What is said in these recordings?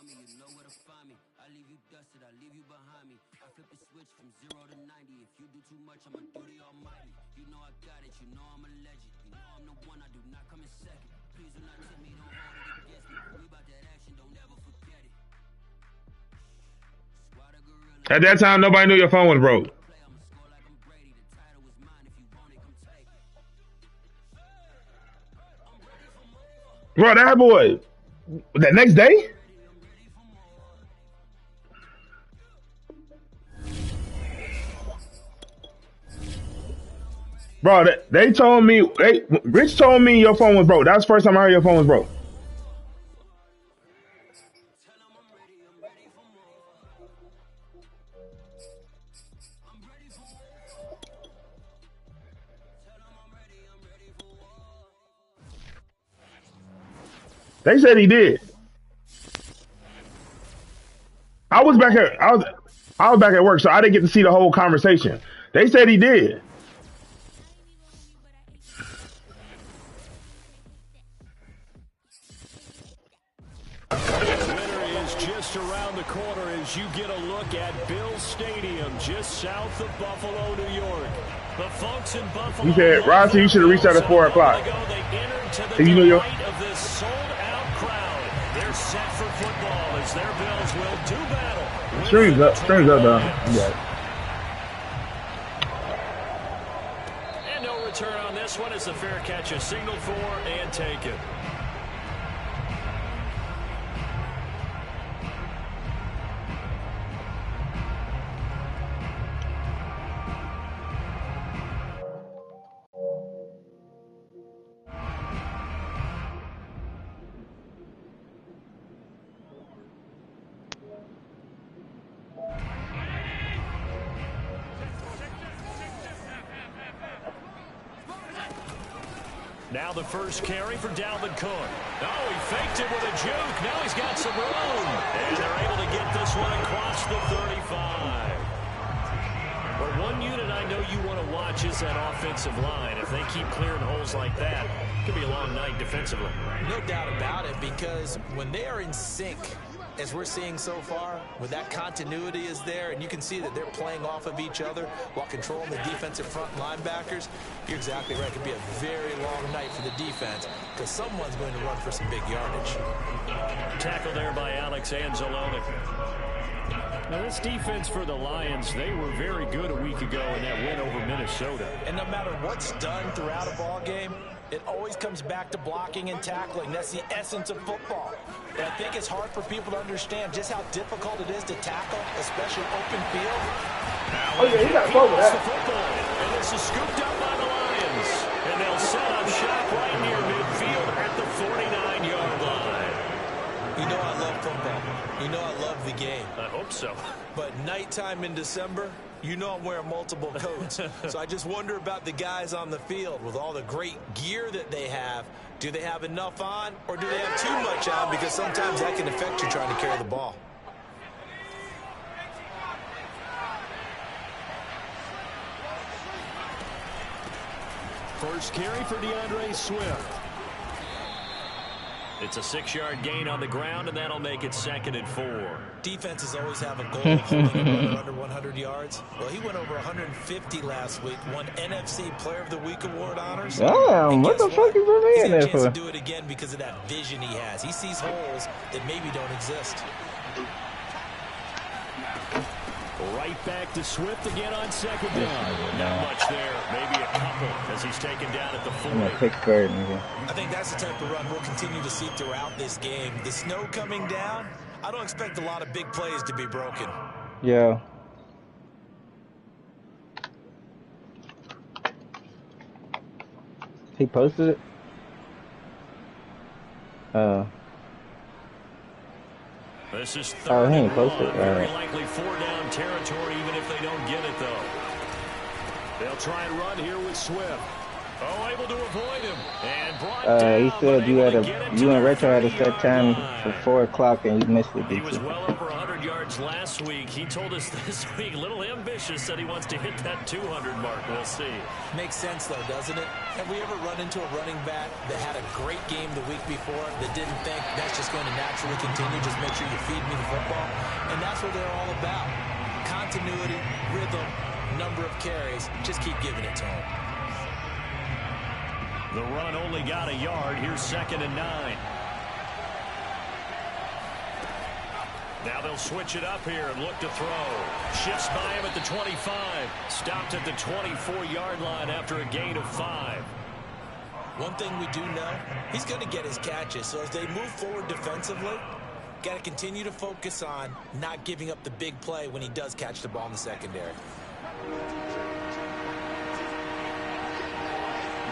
me, you know where to find me. I leave you dusted, I leave you behind me. I flip the switch from 0 to 90. If you do too much, I'ma do the almighty. You know I got it, you know I'm a legend. You know I'm the one, I do not come in second. Please do not tip me, don't hold it against me. We about that action, don't ever forget it. Squad of gorillas. At that time, nobody knew your phone was broke. I'ma score like I'm Brady. The title is mine. If you want it, come take it. Bro, that boy, that next day? Bro, they told me, Rich told me your phone was broke. That was the first time I heard your phone was broke. They said he did. I was back at I was back at work, so I didn't get to see the whole conversation. They said he did. Just around the corner as you get a look at Bill Stadium, just south of Buffalo, New York. The folks in Buffalo. He said, Rossi, you should have reached out at 4 o'clock. You know your of this sold-out crowd. They're set for football as their Bills will do battle. Streams up, though. Yeah. And no return on this one as the fair catch is signaled for and taken. Now the first carry for Dalvin Cook. Oh, he faked it with a juke. Now he's got some room. And they're able to get this one across the 35. But one unit I know you want to watch is that offensive line. If they keep clearing holes like that, it could be a long night defensively. No doubt about it, because when they are in sync, as we're seeing so far, when that continuity is there and you can see that they're playing off of each other while controlling the defensive front linebackers, you're exactly right. It could be a very long night for the defense because someone's going to run for some big yardage. Tackle there by Alex Anzalone. Now, this defense for the Lions, they were very good a week ago in that win over Minnesota. And no matter what's done throughout a ball game, it always comes back to blocking and tackling. That's the essence of football. And I think it's hard for people to understand just how difficult it is to tackle, especially open field. Oh, yeah, he got over that. And this is scooped up by the Lions. And they'll set up shop right near midfield at the 49-yard line. You know I love football. You know I love the game. I hope so. But nighttime in December, you know I'm wearing multiple coats. So I just wonder about the guys on the field with all the great gear that they have. Do they have enough on, or do they have too much on? Because sometimes that can affect you trying to carry the ball. First carry for DeAndre Swift. It's a 6-yard gain on the ground, and that'll make it 2nd and 4. Defenses always have a goal of holding a runner under 100 yards. Well, he went over 150 last week, won NFC Player of the Week award honors. Damn, what the fuck is he in there for? He to do it again because of that vision he has. He sees holes that maybe don't exist. Right back to Swift again on 2nd down. Not much there. Maybe a couple as he's taken down at the 40. I think that's the type of run we'll continue to see throughout this game. The snow coming down, I don't expect a lot of big plays to be broken. Yeah. He posted it? This is 3rd he and ain't posted. Very likely 4-down territory, even if they don't get it, though. They'll try and run here with Swift. Oh, able to avoid him. And brought down, He said you and Retro had a set time for 4 o'clock and you missed it. He was well over 100 yards last week. He told us this week, a little ambitious, that he wants to hit that 200 mark. We'll see. Makes sense, though, doesn't it? Have we ever run into a running back that had a great game the week before that didn't think that's just going to naturally continue? Just make sure you feed me the football. And that's what they're all about. Continuity, rhythm, number of carries. Just keep giving it to them. The run only got a yard. Here's 2nd and 9. Now they'll switch it up here and look to throw. Shifts by him at the 25. Stopped at the 24-yard line after a gain of 5. One thing we do know, he's going to get his catches. So as they move forward defensively, got to continue to focus on not giving up the big play when he does catch the ball in the secondary.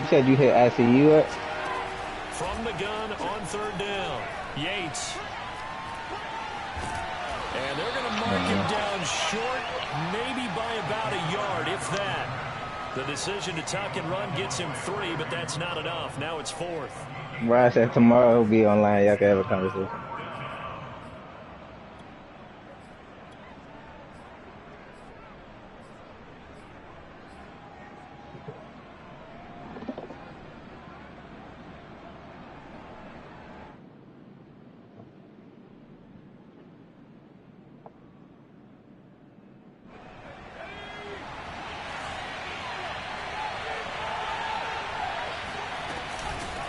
You said you hit ICU up? From the gun on 3rd down. Yates. And they're going to mark him down short, maybe by about a yard, if that. The decision to tuck and run gets him 3, but that's not enough. Now it's 4th. Ryan said tomorrow he'll be online. Y'all can have a conversation.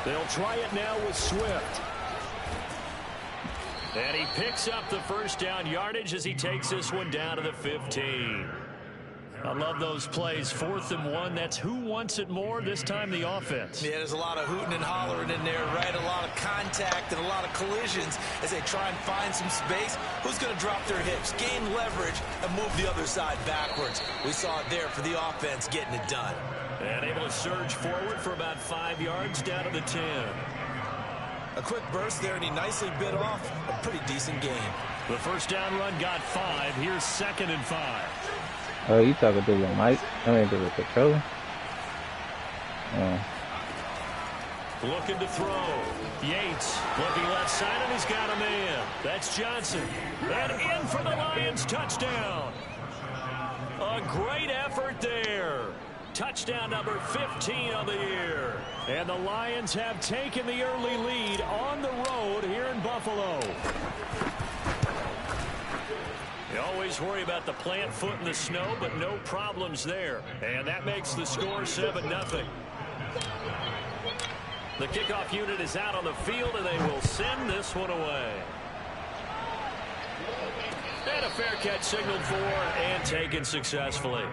They'll try it now with Swift. And he picks up the 1st down yardage as he takes this one down to the 15. I love those plays. 4th and 1. That's who wants it more, this time the offense. Yeah, there's a lot of hooting and hollering in there, right? A lot of contact and a lot of collisions as they try and find some space. Who's going to drop their hips, gain leverage, and move the other side backwards? We saw it there for the offense getting it done. And able to surge forward for about 5 yards down to the 10. A quick burst there, and he nicely bit off a pretty decent game. The 1st down run got 5. Here's 2nd and 5. Oh, you talking to your mic? I mean, to the controller? Looking to throw. Yates looking left side, and he's got a man. That's Johnson. And in for the Lions, touchdown. A great effort there. Touchdown number 15 of the year. And the Lions have taken the early lead on the road here in Buffalo. You always worry about the plant foot in the snow, but no problems there. And that makes the score 7-0. The kickoff unit is out on the field, and they will send this one away. And a fair catch signaled for and taken successfully.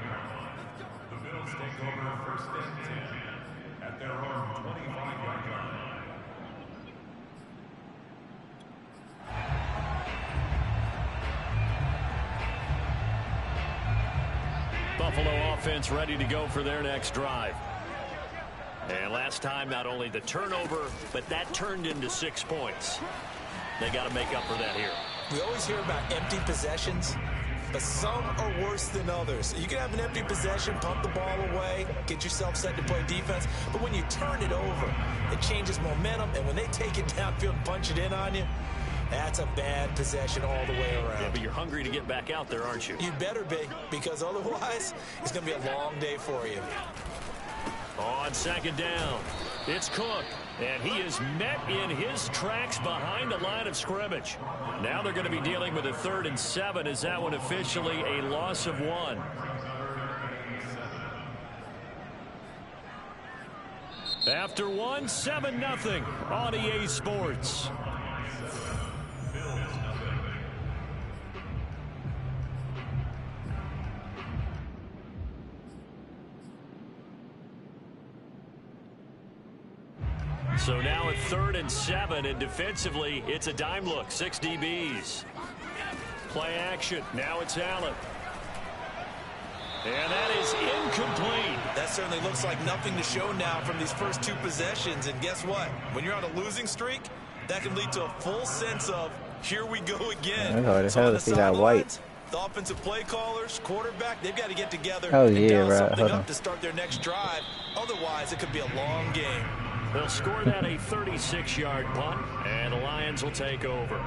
Buffalo offense ready to go for their next drive. And last time, not only the turnover, but that turned into 6 points. They got to make up for that here. We always hear about empty possessions, but some are worse than others. You can have an empty possession, pump the ball away, get yourself set to play defense, but when you turn it over, it changes momentum, and when they take it downfield and punch it in on you, that's a bad possession all the way around. Yeah, but you're hungry to get back out there, aren't you? You better be, because otherwise, it's going to be a long day for you. On 2nd down, it's Cook, and he is met in his tracks behind the line of scrimmage. Now they're going to be dealing with a 3rd and 7. Is that one officially a loss of 1? After 1, 7-0 on EA Sports. So now a 3rd and 7, and defensively, it's a dime look. 6 DBs. Play action. Now it's Allen. And that is incomplete. That certainly looks like nothing to show now from these first 2 possessions. And guess what? When you're on a losing streak, that can lead to a full sense of, here we go again. It's hard as hell to see that white. The offensive play callers, quarterback, they've got to get together Oh, and yeah, dial right. something Hold up on. to start their next drive. Otherwise, it could be a long game. They'll score that a 36-yard punt, and the Lions will take over.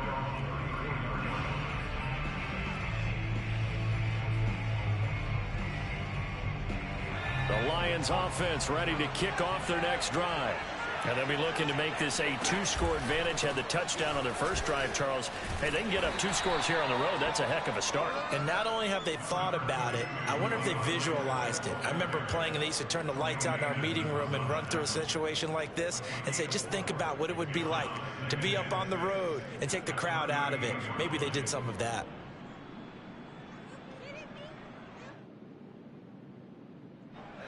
The Lions offense ready to kick off their next drive. And they'll be looking to make this a two-score advantage. Had the touchdown on their first drive, Charles. Hey, they can get up 2 scores here on the road. That's a heck of a start. And not only have they thought about it, I wonder if they visualized it. I remember playing and they used to turn the lights out in our meeting room and run through a situation like this and say, just think about what it would be like to be up on the road and take the crowd out of it. Maybe they did some of that.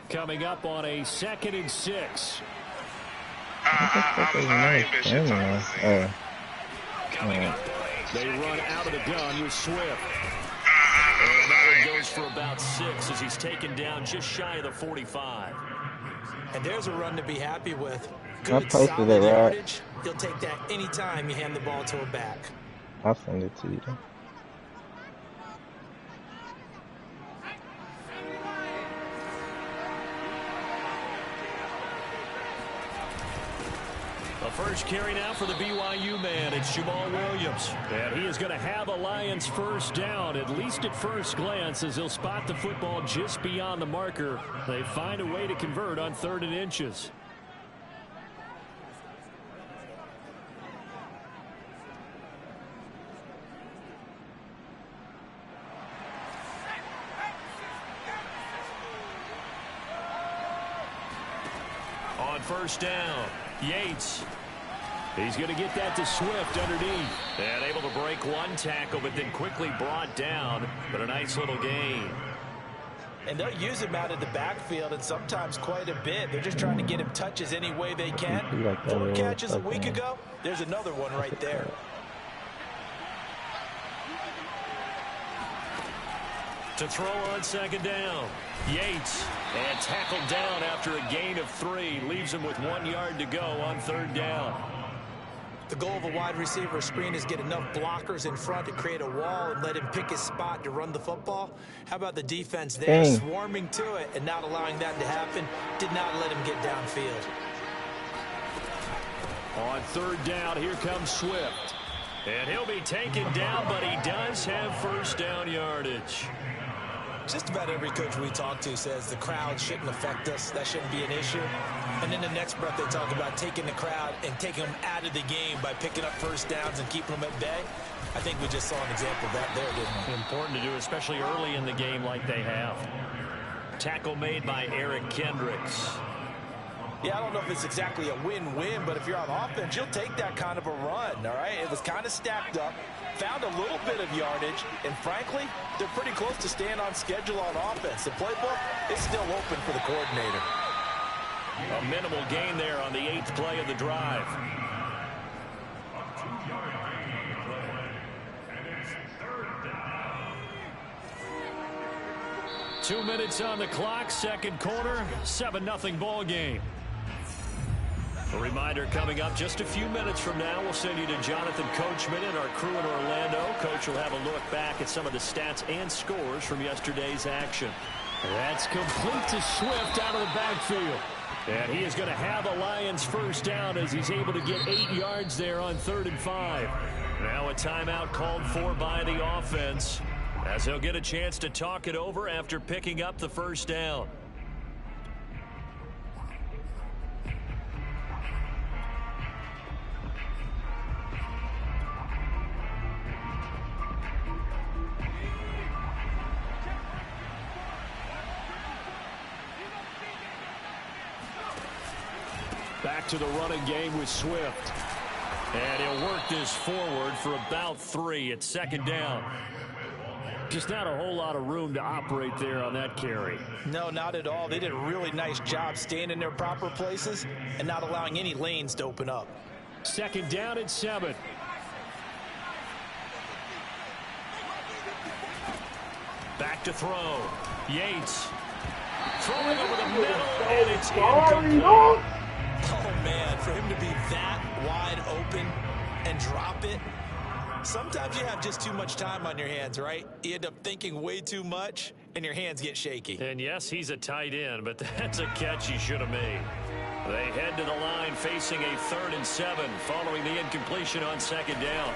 Coming up on a 2nd and 6. I They run out of the gun with Swift. And that one goes for about 6 as he's taken down just shy of the 45. And there's a run to be happy with. I Good, posted solid it, right? yardage. He'll take that anytime you hand the ball to a back. I'll send it to you. The first carry now for the BYU man. It's Jamal Williams. And he is going to have a Lions first down, at least at first glance, as he'll spot the football just beyond the marker. They find a way to convert on 3rd and inches. On first down, Yates. He's going to get that to Swift underneath. And able to break one tackle, but then quickly brought down. But a nice little gain. And they'll use him out of the backfield, and sometimes quite a bit. They're just trying to get him touches any way they can. 4 catches a week ago. There's another one right there. To throw on 2nd down, Yates. And tackled down after a gain of 3. Leaves him with 1 yard to go on 3rd down. The goal of a wide receiver screen is get enough blockers in front to create a wall and let him pick his spot to run the football. How about the defense there, swarming to it and not allowing that to happen? Did not let him get downfield. On 3rd down, here comes Swift. And he'll be taken down, but he does have first down yardage. Just about every coach we talk to says the crowd shouldn't affect us. That shouldn't be an issue. And in the next breath, they talk about taking the crowd and taking them out of the game by picking up first downs and keeping them at bay. I think we just saw an example of that there, didn't we? Important to do, especially early in the game like they have. Tackle made by Eric Kendricks. Yeah, I don't know if it's exactly a win-win, but if you're on offense, you'll take that kind of a run, all right? It was kind of stacked up, found a little bit of yardage, and frankly, they're pretty close to staying on schedule on offense. The playbook is still open for the coordinator. A minimal gain there on the 8th play of the drive. Two minutes on the clock, 2nd quarter, 7-0 ball game. A reminder coming up just a few minutes from now, we'll send you to Jonathan Coachman and our crew in Orlando. Coach will have a look back at some of the stats and scores from yesterday's action. That's complete to Swift out of the backfield. And he is going to have a Lions first down as he's able to get 8 yards there on 3rd and 5. Now a timeout called for by the offense as he'll get a chance to talk it over after picking up the first down. Back to the running game with Swift. And he'll work this forward for about 3 at 2nd down. Just not a whole lot of room to operate there on that carry. No, not at all. They did a really nice job staying in their proper places and not allowing any lanes to open up. 2nd down at 7. Back to throw. Yates. Throwing over the middle, and it's incomplete. Oh, man, for him to be that wide open and drop it, Sometimes you have just too much time on your hands, right? You end up thinking way too much, and your hands get shaky. And yes, he's a tight end, but that's a catch he should have made. They head to the line facing a 3rd and 7 following the incompletion on 2nd down.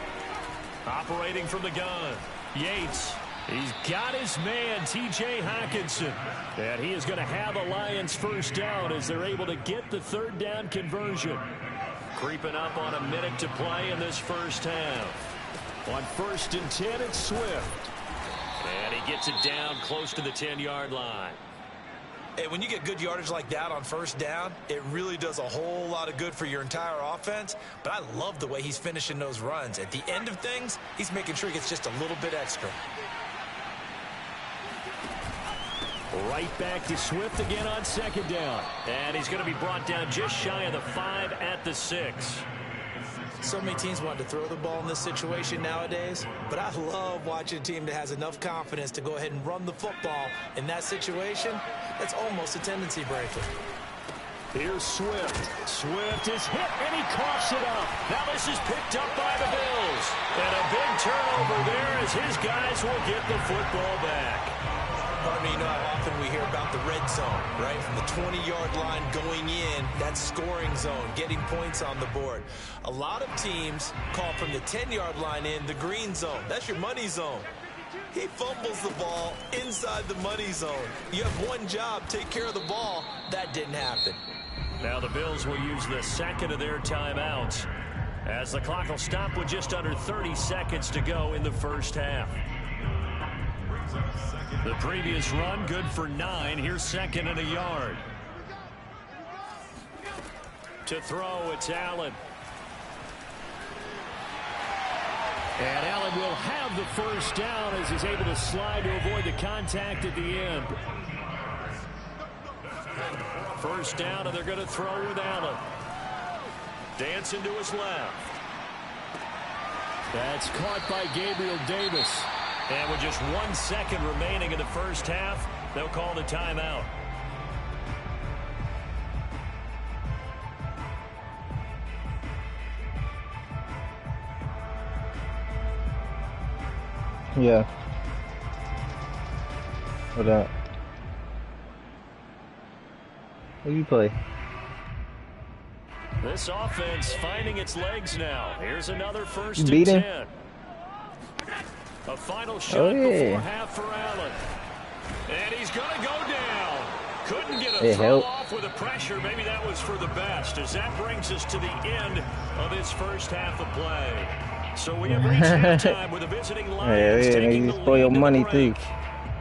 Operating from the gun, Yates. He's got his man, T.J. Hockenson. And he is going to have a Lions first down as they're able to get the 3rd down conversion. Creeping up on a minute to play in this first half. On 1st and 10, it's Swift. And he gets it down close to the 10-yard line. Hey, when you get good yardage like that on 1st down, it really does a whole lot of good for your entire offense. But I love the way he's finishing those runs. At the end of things, he's making sure he gets just a little bit extra. Right back to Swift again on 2nd down. And he's going to be brought down just shy of the 5 at the 6. So many teams want to throw the ball in this situation nowadays, but I love watching a team that has enough confidence to go ahead and run the football in that situation. That's almost a tendency breaker. Here's Swift. Swift is hit, and he coughs it up. Now this is picked up by the Bills. And a big turnover there as his guys will get the football back. You know how often we hear about the red zone, right? From the 20-yard line going in, that scoring zone, getting points on the board. A lot of teams call from the 10-yard line in the green zone. That's your money zone. He fumbles the ball inside the money zone. You have one job, take care of the ball. That didn't happen. Now the Bills will use the 2nd of their timeouts as the clock will stop with just under 30 seconds to go in the first half. The previous run, good for 9. Here's 2nd and a yard. To throw, it's Allen. And Allen will have the first down as he's able to slide to avoid the contact at the end. First down, and they're going to throw with Allen. Dancing to his left. That's caught by Gabriel Davis. And with just 1 second remaining in the first half, they'll call the timeout. Yeah. What up? Who you play? This offense finding its legs now. Here's another 1st and Beat 10. him. A final shot yeah. before half for Allen. And he's going to go down. Couldn't get a It throw helped. off with the pressure. Maybe that was for the best, as that brings us to the end of this first half of play. So we have reached halftime with the visiting Lions taking the lead spoil in the money break. too.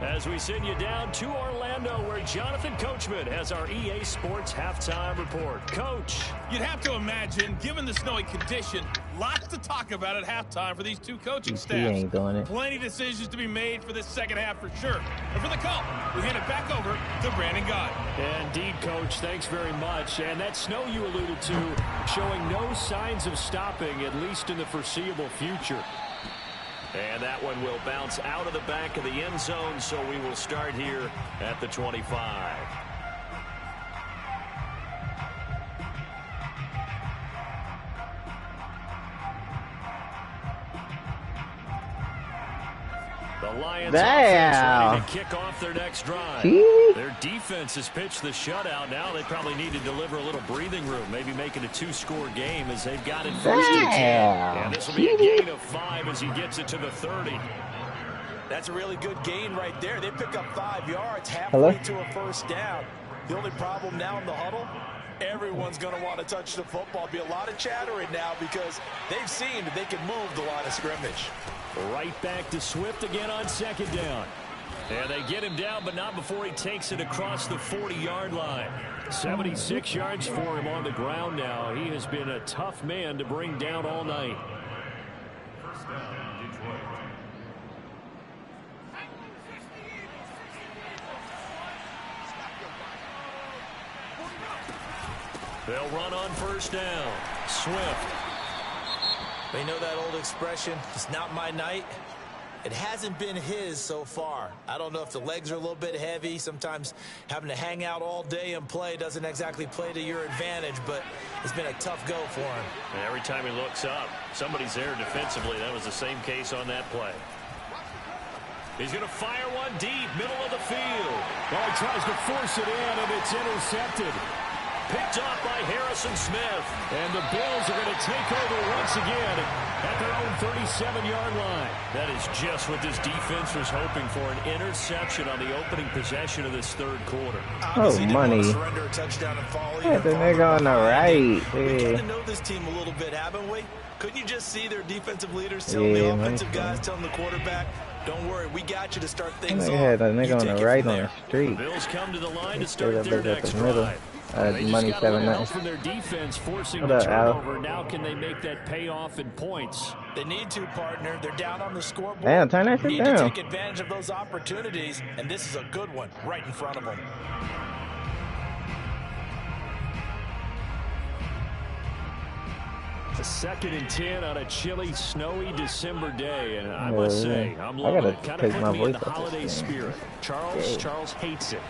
As we send you down to Orlando, where Jonathan Coachman has our EA Sports halftime report. Coach. You'd have to imagine, given the snowy condition, lots to talk about at halftime for these two coaching He staffs. ain't doing it. Plenty of decisions to be made for this second half for sure. And for the call, we hand it back over to Brandon Gott. Indeed, Coach. Thanks very much. And that snow you alluded to showing no signs of stopping, at least in the foreseeable future. And that one will bounce out of the back of the end zone, so we will start here at the 25. The Lions offense ready to kick off their next drive. Their defense has pitched the shutout. Now they probably need to deliver a little breathing room, maybe make it a 2-score game as they've got it 1st and 10. And this will be a gain of 5 as he gets it to the 30. That's a really good gain right there. They pick up 5 yards halfway to a first down. The only problem now in the huddle, everyone's going to want to touch the football. Be a lot of chattering now because they've seen that they can move the line of scrimmage. Right back to Swift again on 2nd down. And they get him down, but not before he takes it across the 40-yard line. 76 yards for him on the ground now. He has been a tough man to bring down all night. They'll run on first down. Swift. They know that old expression, it's not my night. It hasn't been his so far. I don't know if the legs are a little bit heavy. Sometimes having to hang out all day and play doesn't exactly play to your advantage, but it's been a tough go for him. And every time he looks up, somebody's there defensively. That was the same case on that play. He's going to fire one deep, middle of the field. Well, he tries to force it in, and it's intercepted. Picked off by Harrison Smith. And the Bills are going to take over once again at their own 37-yard line. That is just what this defense was hoping for, an interception on the opening possession of this third quarter. Oh, money. Surrender a touchdown and fall Yeah, the nigga on the right. We Yeah. kind of know this team a little bit, haven't we? Couldn't you just see their defensive leaders telling the offensive guys, telling the quarterback, don't worry, we got you to start things off. I had a nigga on the right on the street. Bills come to the line to start their Straight up next the middle. drive. Money Just got a little 7-9. help from their defense forcing What the up, Al? turnover. Now can they make that pay off in points? They need to, partner. They're down on the scoreboard. Damn, turn that shit Need to down. take advantage of those opportunities, and this is a good one right in front of them. A 2nd and 10 on a chilly, snowy December day, and I must say, I'm I loving gotta it. Kind take of my put me in voice the off this holiday thing. spirit. Yeah. Charles hates it.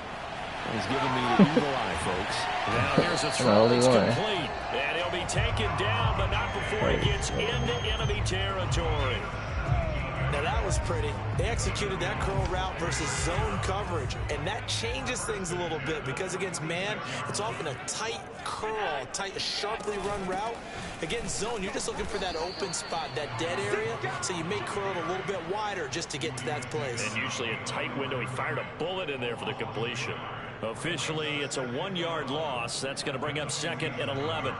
He's giving me the evil eye, folks. Now here's a the throw only that's one. complete, and he'll be taken down, but not before he gets into enemy territory. Now that was pretty. They executed that curl route versus zone coverage, and that changes things a little bit because against man, it's often a tight curl, tight, sharply run route. Against zone, you're just looking for that open spot, that dead area, so you may curl it a little bit wider just to get to that place. And usually a tight window. He fired a bullet in there for the completion. Officially, it's a 1-yard loss. That's going to bring up 2nd and 11.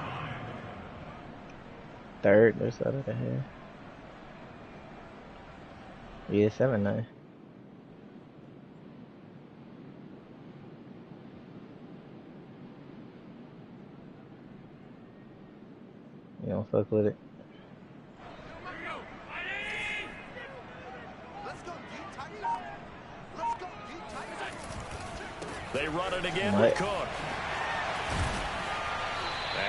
Third, there's out of the head. Yeah, 7-9. You don't fuck with it. They run it again What? with Cook.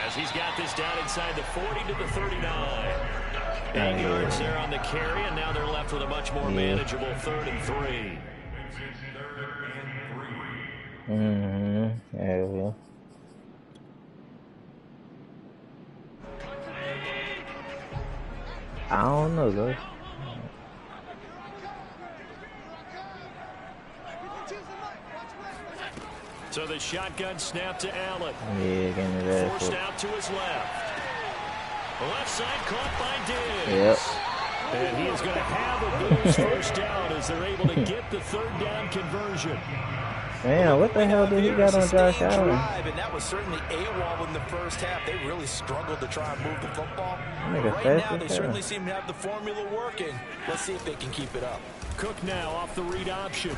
As he's got this down inside the 40 to the 39. 8 yards there on the carry, and now they're left with a much more manageable 3rd and 3. Yeah, yeah. I don't know, though. So the shotgun snap to Allen. Yeah, give me that. Forced out to his left. Left side caught by Diggs. Yep. And he is going to have a Bills first down as they're able to get the 3rd down conversion. Man, what the hell did he got on Josh Allen? And that was certainly AWOL in the first half. They really struggled to try and move the football. Nigga Right fast now, as they hell. certainly seem to have the formula working. Let's see if they can keep it up. Cook now off the read option.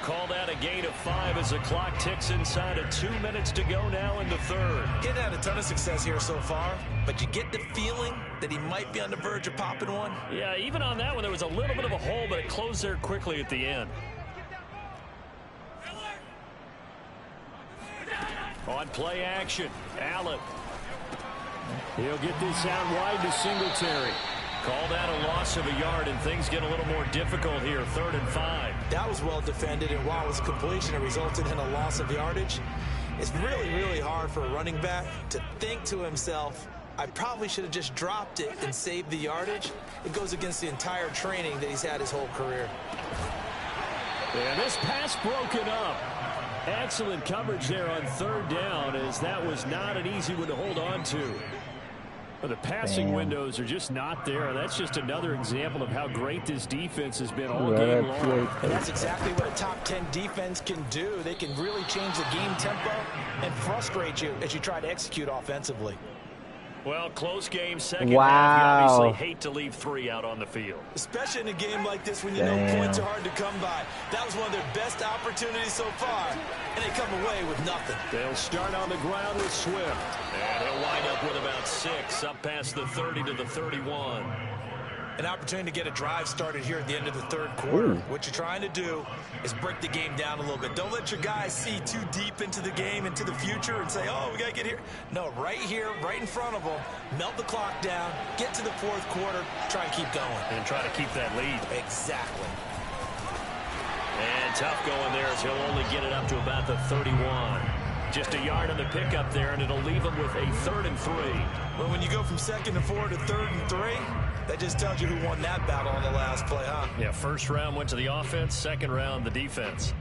Called out a gain of 5 as the clock ticks inside of 2 minutes to go now in the 3rd. He's had a ton of success here so far, but you get the feeling that he might be on the verge of popping one. Yeah, even on that one, there was a little bit of a hole, but it closed there quickly at the end. On play action, Allen. He'll get this out wide to Singletary. Called out a loss of a yard, and things get a little more difficult here, 3rd and 5. That was well defended, and while it was completion, it resulted in a loss of yardage. It's really, really hard for a running back to think to himself, I probably should have just dropped it and saved the yardage. It goes against the entire training that he's had his whole career. And this pass broken up. Excellent coverage there on 3rd down, as that was not an easy one to hold on to. But the passing windows are just not there. That's just another example of how great this defense has been all game long. That's exactly what a top 10 defense can do. They can really change the game tempo and frustrate you as you try to execute offensively. Well, close game, 2nd half. Wow. You obviously hate to leave 3 out on the field. Especially in a game like this when you know points are hard to come by. That was one of their best opportunities so far, and they come away with nothing. They'll start on the ground with Swift. And he'll wind up with about 6, up past the 30 to the 31. an opportunity to get a drive started here at the end of the third quarter. What you're trying to do is break the game down a little bit. Don't let your guys see too deep into the game, into the future, and say, oh, we got to get here. No, right here, right in front of them, melt the clock down, get to the fourth quarter, try and keep going. And try to keep that lead. Exactly. And tough going there as he'll only get it up to about the 31. Just a yard on the pickup there, and it'll leave him with a 3rd and 3. Well, when you go from 2nd and 4 to 3rd and 3, that just tells you who won that battle on the last play, huh? Yeah, first round went to the offense, second round the defense.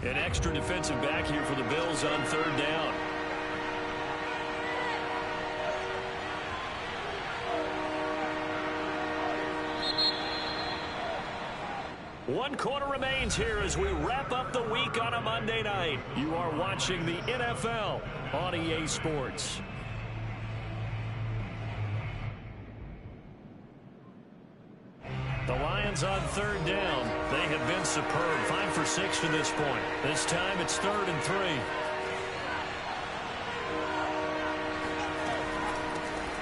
An extra defensive back here for the Bills on 3rd down. One quarter remains here as we wrap up the week on a Monday night. You are watching the NFL on EA Sports. The Lions on 3rd down. They have been superb. 5 for 6 to this point. This time it's 3rd and 3.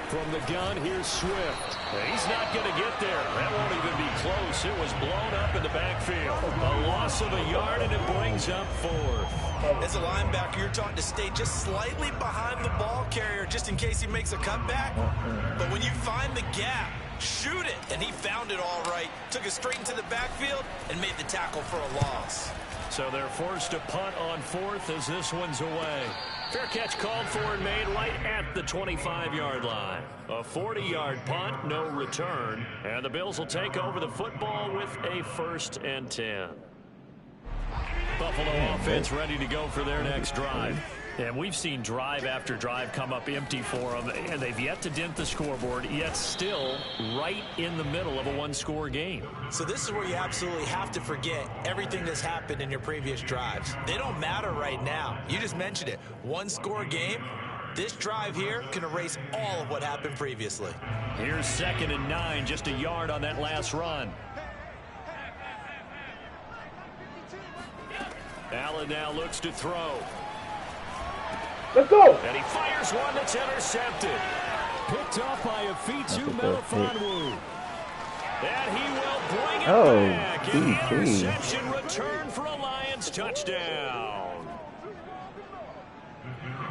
From the gun, here's Swift. He's not going to get there. That won't even be close. It was blown up in the backfield. A loss of a yard, and it brings up 4th. As a linebacker, you're taught to stay just slightly behind the ball carrier just in case he makes a cutback. But when you find the gap, shoot it. And he found it all right. Took it straight into the backfield and made the tackle for a loss. So they're forced to punt on 4th as this one's away. Fair catch called for and made right at the 25-yard line. A 40-yard punt, no return. And the Bills will take over the football with a 1st and 10. Buffalo offense ready to go for their next drive. And we've seen drive after drive come up empty for them, and they've yet to dent the scoreboard, yet still right in the middle of a one-score game. So this is where you absolutely have to forget everything that's happened in your previous drives. They don't matter right now. You just mentioned it. One-score game. This drive here can erase all of what happened previously. Here's 2nd and 9, just a yard on that last run. Allen now looks to throw. Let's go. And he fires one that's intercepted. Picked off by a Fitu Melifonwu. And he will bring it back. An interception return for a Lions touchdown.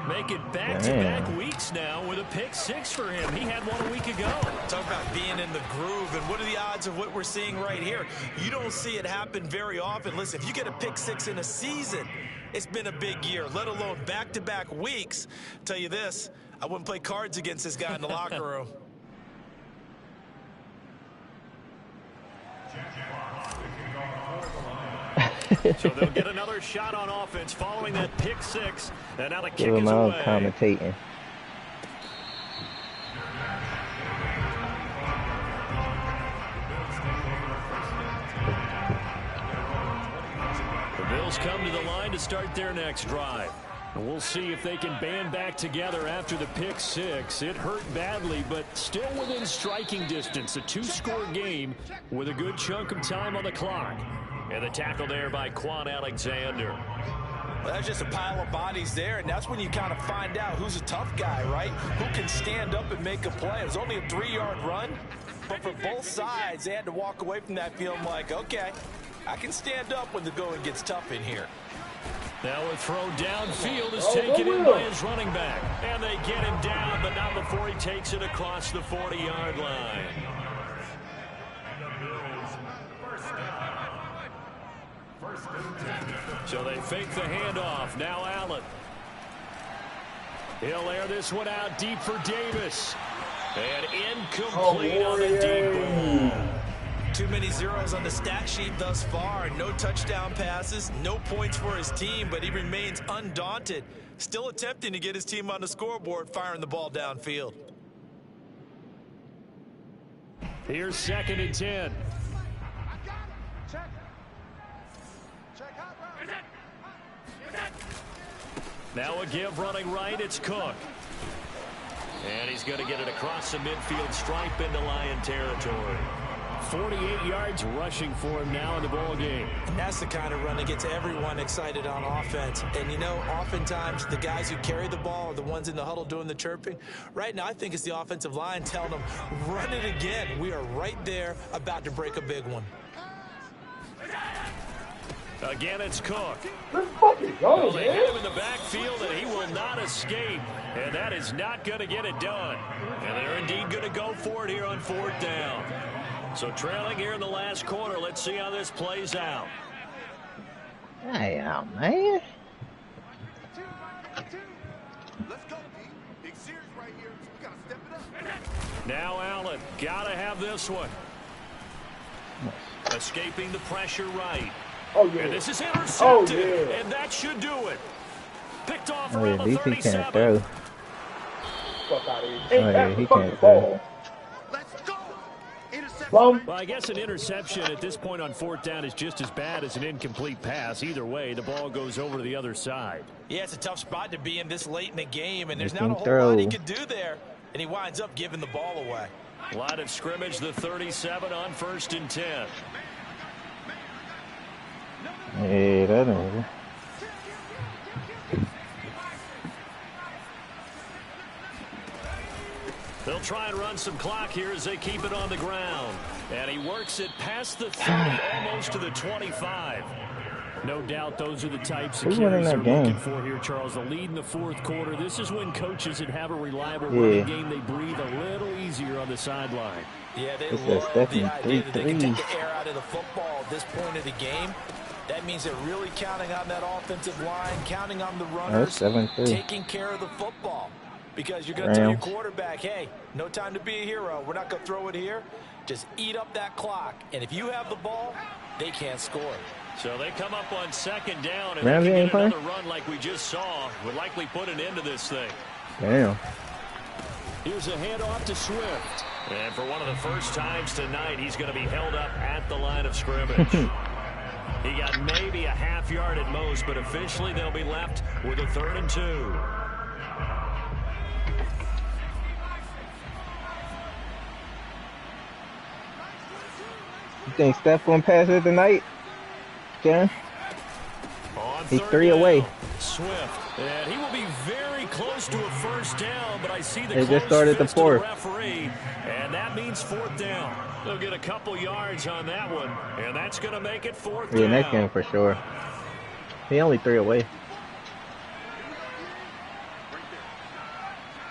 Make it back-to-back weeks now with a pick 6 for him. He had one a week ago. Talk about being in the groove, and what are the odds of what we're seeing right here? You don't see it happen very often. Listen, if you get a pick 6 in a season, it's been a big year, let alone back-to-back weeks. I'll tell you this, I wouldn't play cards against this guy in the locker room. So they'll get another shot on offense following that pick 6. And now the kick is away. away. Commentating. The Bills come to the line to start their next drive. And we'll see if they can band back together after the pick 6. It hurt badly, but still within striking distance. A 2-score game with a good chunk of time on the clock. And the tackle there by Quan Alexander. Well, that's just a pile of bodies there, and that's when you kind of find out who's a tough guy, right? Who can stand up and make a play. It was only a 3-yard run, but for both sides, they had to walk away from that feeling like, okay, I can stand up when the going gets tough in here. Now a throw downfield is taken in by his running back. And they get him down, but not before he takes it across the 40-yard line. So they fake the handoff. Now Allen. He'll air this one out deep for Davis. And incomplete on the deep ball. Too many zeros on the stat sheet thus far. No touchdown passes, no points for his team, but he remains undaunted. Still attempting to get his team on the scoreboard, firing the ball downfield. Here's 2nd and 10. Now a give running right, it's Cook. And he's going to get it across the midfield stripe into Lion territory. 48 yards rushing for him now in the ball game. And that's the kind of run that gets everyone excited on offense. And, you know, oftentimes the guys who carry the ball are the ones in the huddle doing the chirping. Right now, I think it's the offensive line telling them, run it again. We are right there about to break a big one. Again, it's Cook. Let's fucking go, Well, they hit him man. in the backfield, and he will not escape. And that is not going to get it done. And they're indeed going to go for it here on 4th down. So trailing here in the last quarter. Let's see how this plays out. Damn, man. Let's go, D. Big series right here. We gotta step it up. Now Allen, got to have this one. Escaping the pressure right. Oh, yeah. And this is intercepted. Oh, yeah. And that should do it. Picked off Oh, yeah, around the DC can't 37. throw. Fuck out of here. Oh, Ain't yeah, that he the fucking can't throw. ball? Let's go. Interception. Plum. Well, I guess an interception at this point on 4th down is just as bad as an incomplete pass. Either way, the ball goes over to the other side. Yeah, it's a tough spot to be in this late in the game, and there's He not a can whole lot he throw. could do there. And he winds up giving the ball away. Line of scrimmage, the 37 on 1st and 10. Yeah, that over. They'll try and run some clock here as they keep it on the ground. And he works it past the 30, almost to the 25. No doubt those are the types of Who won in carries that they're looking game? for here, Charles. The lead in the 4th quarter. This is when coaches that have a reliable Yeah. running game, they breathe a little easier on the sideline. Yeah, they It says love the Stephanie idea that they can 3-3. take the air out of the football at this point of the game. That means they're really counting on that offensive line, counting on the runners, 7-3. taking care of the football. Because you're going to tell your Rams. quarterback, hey, no time to be a hero. We're not going to throw it here. Just eat up that clock. And if you have the ball, they can't score. So they come up on 2nd down, and Ramsey they can ain't get another playing? run like we just saw. Would likely put an end to this thing. Damn. Here's a handoff to Swift. And for one of the first times tonight, he's going to be held up at the line of scrimmage. He got maybe a half yard at most, but officially they'll be left with a 3rd and 2. You think Steph gonna pass it tonight? Karen? On He's 3rd 3 down, away. Swift. And he will be very close to a 1st down, but I see the They just close started the fist of 4th. referee, and that means 4th down. They'll get a couple yards on that one, and that's going to make it 4th Yeah, down. next game for sure. He only 3 away.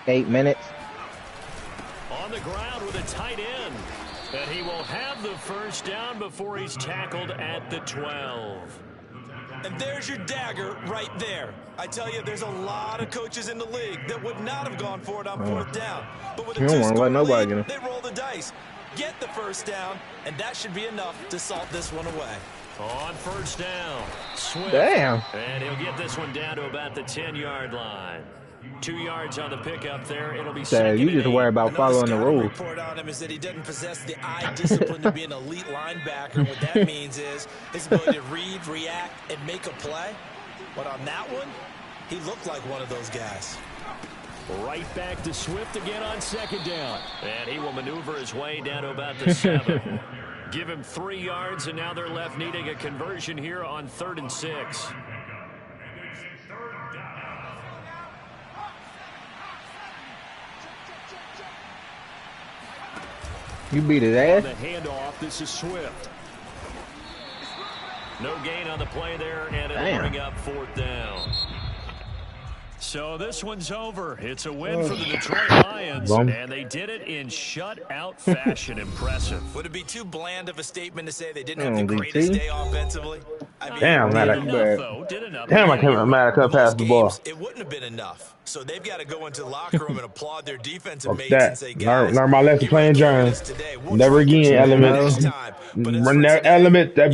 8 minutes. On the ground with a tight end. And he will have the 1st down before he's tackled at the 12. And there's your dagger right there. I tell you, there's a lot of coaches in the league that would not have gone for it on 4th down. But with a You don't wanna 2-score let nobody lead, get him. they roll the dice. Get the 1st down, and that should be enough to salt this one away. On 1st down, Swift. Damn. And he'll get this one down to about the 10-yard line. 2 yards on the pickup there. It'll be Dad, you just worry about Another following the scouting rules. report on him is that he doesn't possess the eye discipline to be an elite linebacker. What that means is his ability to read, react, and make a play. But on that one, he looked like one of those guys. Right back to Swift again on 2nd down. And he will maneuver his way down to about the 7. Give him 3 yards, and now they're left needing a conversion here on 3rd and 6. You beat his On ass? the handoff, this is Swift. No gain on the play there, and it'll Damn. bring up 4th down. So this one's over. It's a win for the Detroit Lions, Bum. and they did it in shutout fashion. Impressive. Would it be too bland of a statement to say they didn't Come have the on, greatest DT. day offensively? I mean, Damn, Did man. enough, I, though. Did enough. damn, I can't mad. I couldn't pass the ball. games, it wouldn't have been enough. So they've got to go into the locker room and applaud their defensive Fuck mates that. and say, Learn- guys, learn my lesson you playing really carried Giants. us today. We'll Never try to again, continue elements. next time. But as Run for that today, element. That